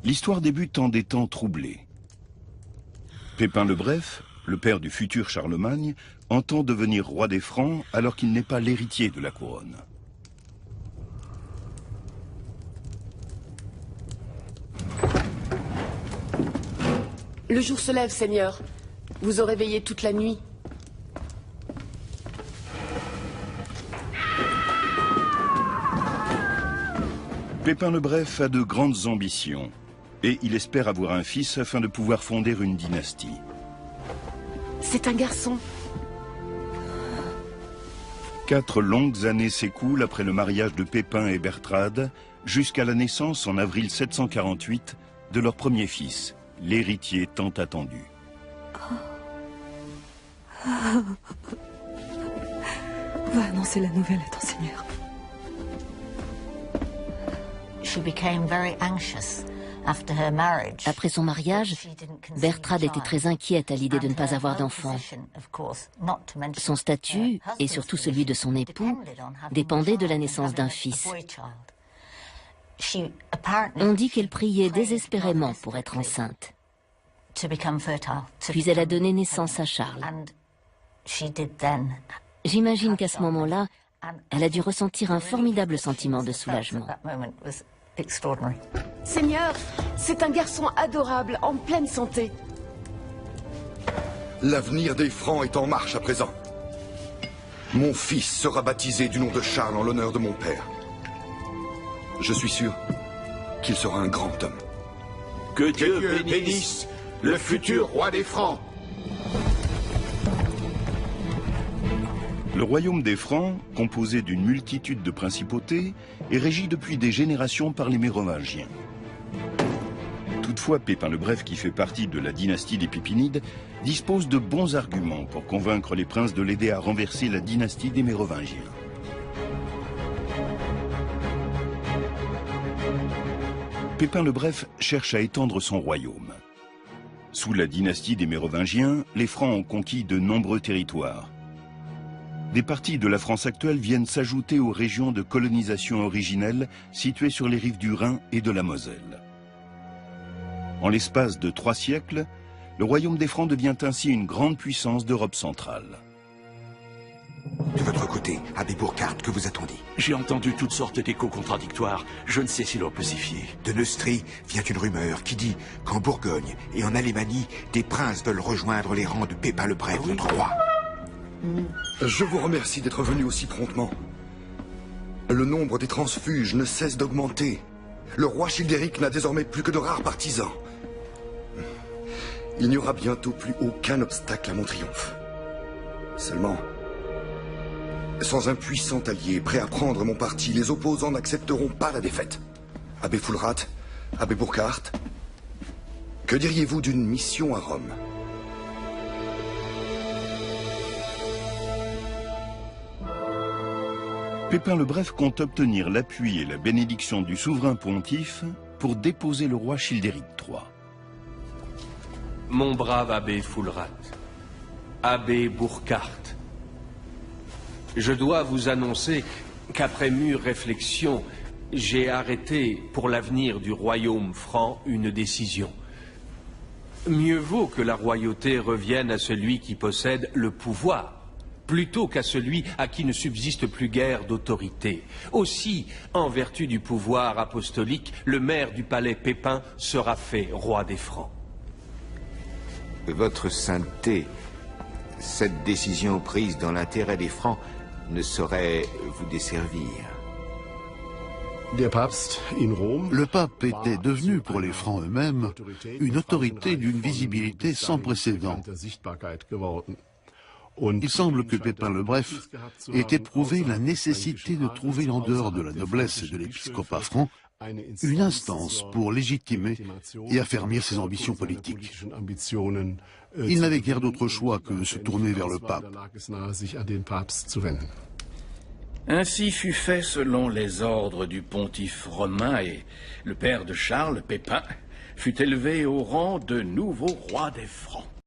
L'histoire débute en des temps troublés. Pépin le Bref, le père du futur Charlemagne, entend devenir roi des Francs alors qu'il n'est pas l'héritier de la couronne. Le jour se lève, Seigneur. Vous aurez veillé toute la nuit. Pépin le Bref a de grandes ambitions et il espère avoir un fils afin de pouvoir fonder une dynastie. C'est un garçon. 4 longues années s'écoulent après le mariage de Pépin et Bertrade jusqu'à la naissance en avril 748 de leur premier fils, l'héritier tant attendu. Va annoncer la nouvelle à ton Seigneur. Après son mariage, Bertrade était très inquiète à l'idée de ne pas avoir d'enfant. Son statut, et surtout celui de son époux, dépendait de la naissance d'un fils. On dit qu'elle priait désespérément pour être enceinte. Puis elle a donné naissance à Charles. J'imagine qu'à ce moment-là, elle a dû ressentir un formidable sentiment de soulagement. Seigneur, c'est un garçon adorable, en pleine santé. L'avenir des Francs est en marche à présent. Mon fils sera baptisé du nom de Charles en l'honneur de mon père. Je suis sûr qu'il sera un grand homme. Que Dieu bénisse le futur roi des Francs. Le royaume des Francs, composé d'une multitude de principautés, est régi depuis des générations par les Mérovingiens. Toutefois, Pépin le Bref, qui fait partie de la dynastie des Pépinides, dispose de bons arguments pour convaincre les princes de l'aider à renverser la dynastie des Mérovingiens. Pépin le Bref cherche à étendre son royaume. Sous la dynastie des Mérovingiens, les Francs ont conquis de nombreux territoires. Des parties de la France actuelle viennent s'ajouter aux régions de colonisation originelles situées sur les rives du Rhin et de la Moselle. En l'espace de 3 siècles, le royaume des Francs devient ainsi une grande puissance d'Europe centrale. De votre côté, abbé Burkhard, que vous a-t-on dit? J'ai entendu toutes sortes d'échos contradictoires. Je ne sais si l'on peut s'y fier. De Neustrie vient une rumeur qui dit qu'en Bourgogne et en Alémanie, des princes veulent rejoindre les rangs de Pépin le Bref, notre roi. Je vous remercie d'être venu aussi promptement. Le nombre des transfuges ne cesse d'augmenter. Le roi Childéric n'a désormais plus que de rares partisans. Il n'y aura bientôt plus aucun obstacle à mon triomphe. Seulement, sans un puissant allié prêt à prendre mon parti, les opposants n'accepteront pas la défaite. Abbé Fulrad, abbé Burkhard, que diriez-vous d'une mission à Rome ? Pépin le Bref compte obtenir l'appui et la bénédiction du souverain pontife pour déposer le roi Childéric III. Mon brave abbé Fulrad, abbé Burkhard, je dois vous annoncer qu'après mûre réflexion, j'ai arrêté pour l'avenir du royaume franc une décision. Mieux vaut que la royauté revienne à celui qui possède le pouvoir, plutôt qu'à celui à qui ne subsiste plus guère d'autorité. Aussi, en vertu du pouvoir apostolique, le maire du palais Pépin sera fait roi des Francs. Votre sainteté, cette décision prise dans l'intérêt des Francs ne saurait vous desservir. Le pape était devenu pour les Francs eux-mêmes une autorité d'une visibilité sans précédent. Il semble que Pépin le Bref ait éprouvé la nécessité de trouver en dehors de la noblesse et de l'épiscopat franc une instance pour légitimer et affermir ses ambitions politiques. Il n'avait guère d'autre choix que de se tourner vers le pape. Ainsi fut fait selon les ordres du pontife romain et le père de Charles, Pépin, fut élevé au rang de nouveau roi des Francs.